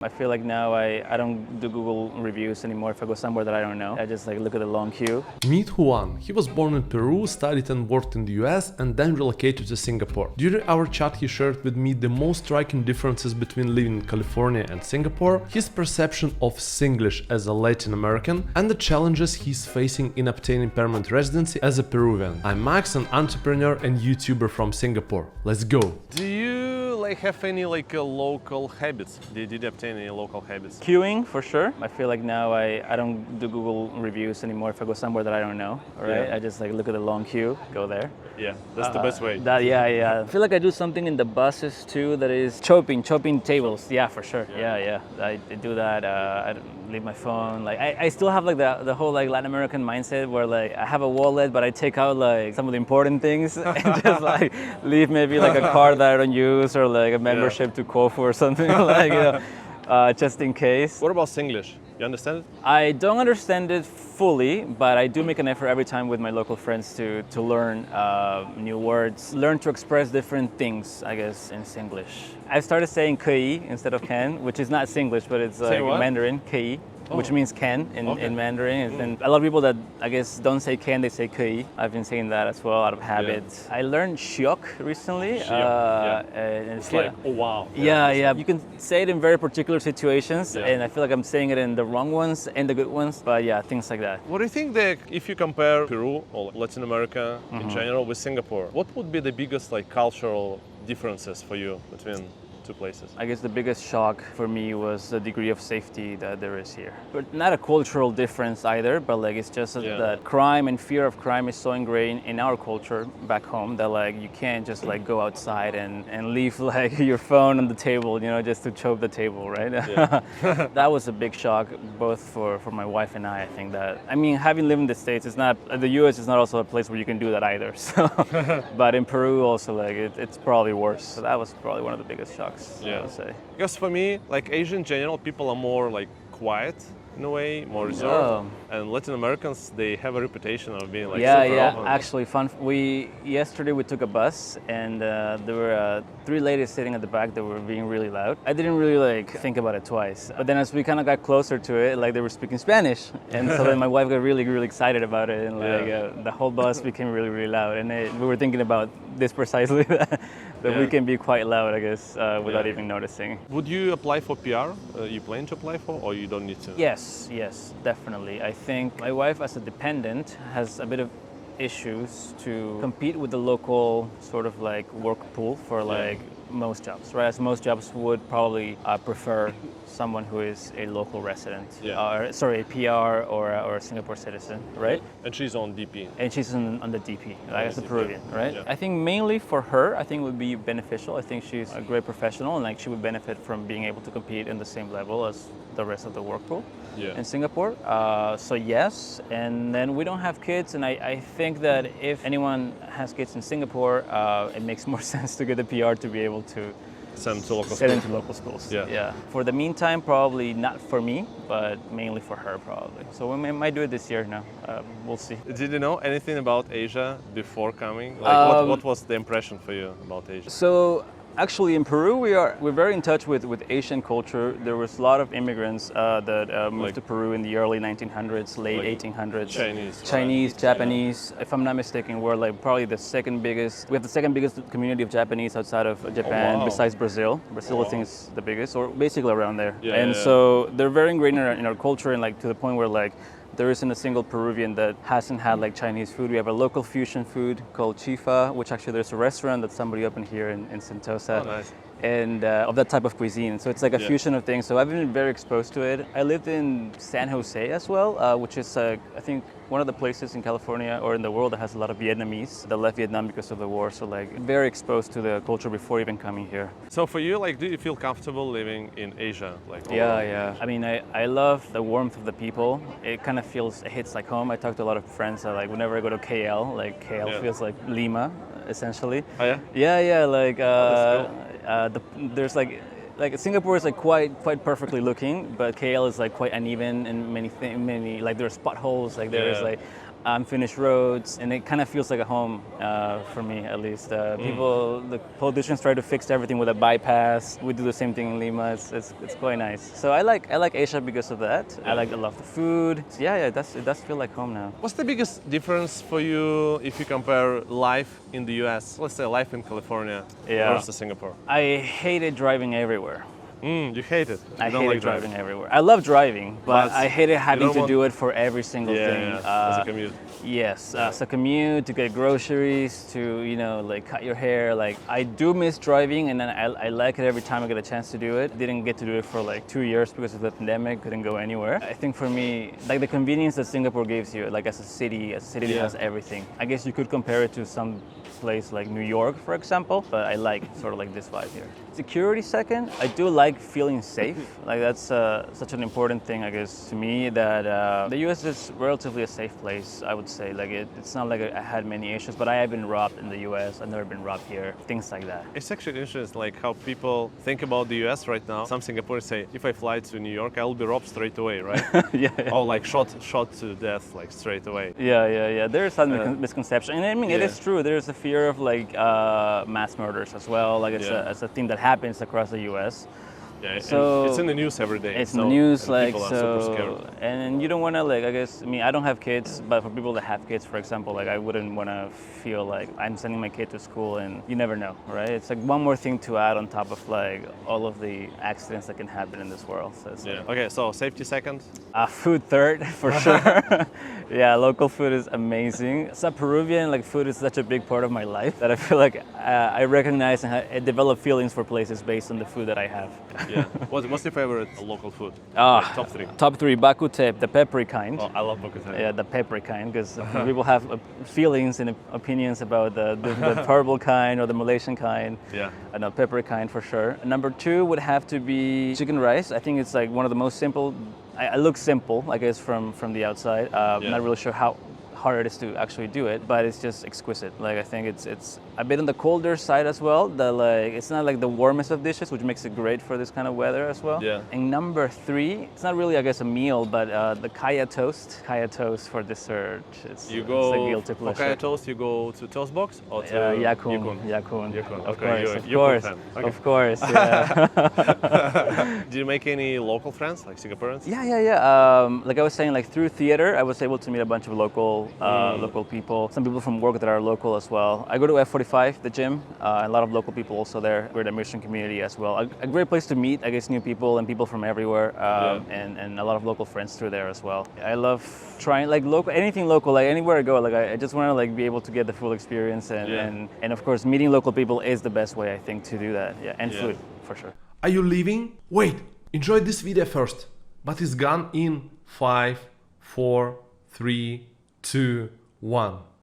I feel like now I don't do Google reviews anymore if I go somewhere that I don't know. I just look at the long queue. Meet Juan. He was born in Peru, studied and worked in the US, and then relocated to Singapore. During our chat he shared with me the most striking differences between living in California and Singapore, his perception of Singlish as a Latin American, and the challenges he's facing in obtaining permanent residency as a Peruvian. I'm Max, an entrepreneur and YouTuber from Singapore. Let's go! Do you have any local habits? Did you obtain any local habits? Queuing for sure. I feel like now I don't do Google reviews anymore if I go somewhere that I don't know. Right? Yeah. I just look at the long queue, go there. Yeah, that's the best way. Yeah. I feel like I do something in the buses too that is chopping tables. Yeah, for sure. Yeah. I do that. I don't leave my phone. I still have the whole Latin American mindset where I have a wallet, but I take out some of the important things and just leave maybe a card that I don't use or a membership to Kofu or something just in case. What about Singlish? You understand it? I don't understand it fully, but I do make an effort every time with my local friends to learn new words, learn to express different things, I guess, in Singlish. I started saying 可以 instead of can, which is not Singlish, but it's Mandarin, 可以. Which means can in Mandarin. And a lot of people that I guess don't say can, they say 可以. I've been saying that as well out of habit. Yeah. I learned shiok recently. And it's oh wow. Yeah. You can say it in very particular situations, and I feel like I'm saying it in the wrong ones and the good ones. But yeah, things like that. What do you think that if you compare Peru or Latin America in general with Singapore, what would be the biggest cultural differences for you between two places? I guess the biggest shock for me was the degree of safety that there is here. But not a cultural difference either, but it's just that crime and fear of crime is so ingrained in our culture back home that you can't just go outside and leave your phone on the table, just to choke the table, right? Yeah. That was a big shock both for my wife and I think that. I mean, having lived in the States, the US is not also a place where you can do that either. So, but in Peru also it's probably worse. So that was probably one of the biggest shocks. I would say. Because for me, Asian in general, people are more quiet in a way, more reserved. And Latin Americans, they have a reputation of being super open. Actually fun. Yesterday we took a bus and there were 3 ladies sitting at the back that were being really loud. I didn't really think about it twice. But then as we kind of got closer to it, they were speaking Spanish. And so then my wife got really, really excited about it. And the whole bus became really, really loud. And we were thinking about this precisely, that we can be quite loud, I guess, without even noticing. Would you apply for PR? You plan to apply for, or you don't need to? Yes, definitely. I think my wife as a dependent has a bit of issues to compete with the local sort of work pool for most jobs, right? As most jobs would probably prefer someone who is a local resident, a PR or a Singapore citizen, right? And she's on DP. And she's on the DP, as a Peruvian, right? Yeah. I think mainly for her, I think it would be beneficial. I think she's a great professional and she would benefit from being able to compete in the same level as the rest of the work pool in Singapore. So yes, and then we don't have kids, and I think that if anyone has kids in Singapore, it makes more sense to get a PR to be able to send to local schools. Yeah. For the meantime, probably not for me, but mainly for her probably. So we might do it this year now. We'll see. Did you know anything about Asia before coming? What was the impression for you about Asia? So actually, in Peru, we're very in touch with Asian culture. There was a lot of immigrants that moved to Peru in the early 1900s, late 1800s. Chinese, Japanese. If I'm not mistaken, we're probably the second biggest. We have the second biggest community of Japanese outside of Japan, besides Brazil. Brazil, I think, is the biggest, or basically around there. So they're very ingrained in our culture, and to the point where there isn't a single Peruvian that hasn't had Chinese food. We have a local fusion food called Chifa, which actually there's a restaurant that somebody opened here in Sentosa. Oh, nice. And of that type of cuisine. So it's a fusion of things. So I've been very exposed to it. I lived in San Jose as well, which is I think one of the places in California or in the world that has a lot of Vietnamese that left Vietnam because of the war. So very exposed to the culture before even coming here. So for you, do you feel comfortable living in Asia? Yeah. I mean, I love the warmth of the people. It kind of it hits like home. I talk to a lot of friends that whenever I go to KL, KL feels like Lima, essentially. Oh yeah? Yeah. There's Singapore is quite perfectly looking, but KL is quite uneven and many there's potholes. There's unfinished roads, and it kind of feels like a home for me, at least. People, the politicians try to fix everything with a bypass. We do the same thing in Lima. It's quite nice. So I like Asia because of that. I love the food. So yeah, it does feel like home now. What's the biggest difference for you if you compare life in the US, let's say life in California versus Singapore? I hated driving everywhere. You hate it. I hated driving everywhere. I love driving, but I hated having to do it for every single thing. As a commute. Yes, as a commute, to get groceries, to like cut your hair. Like I do miss driving, and then I like it every time I get a chance to do it. Didn't get to do it for like 2 years because of the pandemic. Couldn't go anywhere. I think for me, like the convenience that Singapore gives you, like as a city that has everything. I guess you could compare it to some place like New York, for example, but I like sort of like this vibe here. Security second, I do like feeling safe. Like that's such an important thing, I guess, to me, that the US is relatively a safe place, I would say. Like it's not like I had many issues, but I have been robbed in the US. I've never been robbed here, things like that. It's actually interesting, like how people think about the US right now. Some Singaporeans say, if I fly to New York, I will be robbed straight away, right? Or like shot to death, like straight away. Yeah. There's some misconception, and I mean it is true. There's a fear of like mass murders as well. Like it's a thing that happens across the US. Yeah, so it's in the news every day. It's in the news, like people are super scared. And you don't want to, like, I guess, I mean, I don't have kids, but for people that have kids, for example, like, I wouldn't want to feel like I'm sending my kid to school, and you never know, right? It's like one more thing to add on top of like all of the accidents that can happen in this world. So Okay, so safety second. Food third, for sure. Yeah, local food is amazing. As a Peruvian, like food is such a big part of my life that I feel like I recognize and I develop feelings for places based on the food that I have. Yeah. What's your favorite local food? Like top three. Top three, bakute, the peppery kind. Oh, I love bakute. Yeah, the peppery kind, because people have feelings and opinions about the purple kind or the Malaysian kind. Yeah. I know, peppery kind for sure. Number two would have to be chicken rice. I think it's like one of the most simple. I look simple, I guess, from the outside. I'm not really sure how hard it is to actually do it, but it's just exquisite. Like I think it's a bit on the colder side as well. Like it's not like the warmest of dishes, which makes it great for this kind of weather as well. Yeah. And number three, it's not really, I guess, a meal, but the kaya toast. Kaya toast for dessert. It's a guilty pleasure. For kaya toast, you go to Toast Box or to Yakun. Of course. Yeah. Do you make any local friends, like Singaporeans? Yeah. Like I was saying, like through theater, I was able to meet a bunch of local people. Some people from work that are local as well. I go to F45, the gym. A lot of local people also there. We're the Mission community as well. A great place to meet, I guess, new people and people from everywhere, and a lot of local friends through there as well. I love trying like anything local, like anywhere I go. Like I just want to like be able to get the full experience, and of course, meeting local people is the best way, I think, to do that. Yeah, and food for sure. Are you leaving? Wait, enjoy this video first. But it's gone in 5, 4, 3, 2, 1.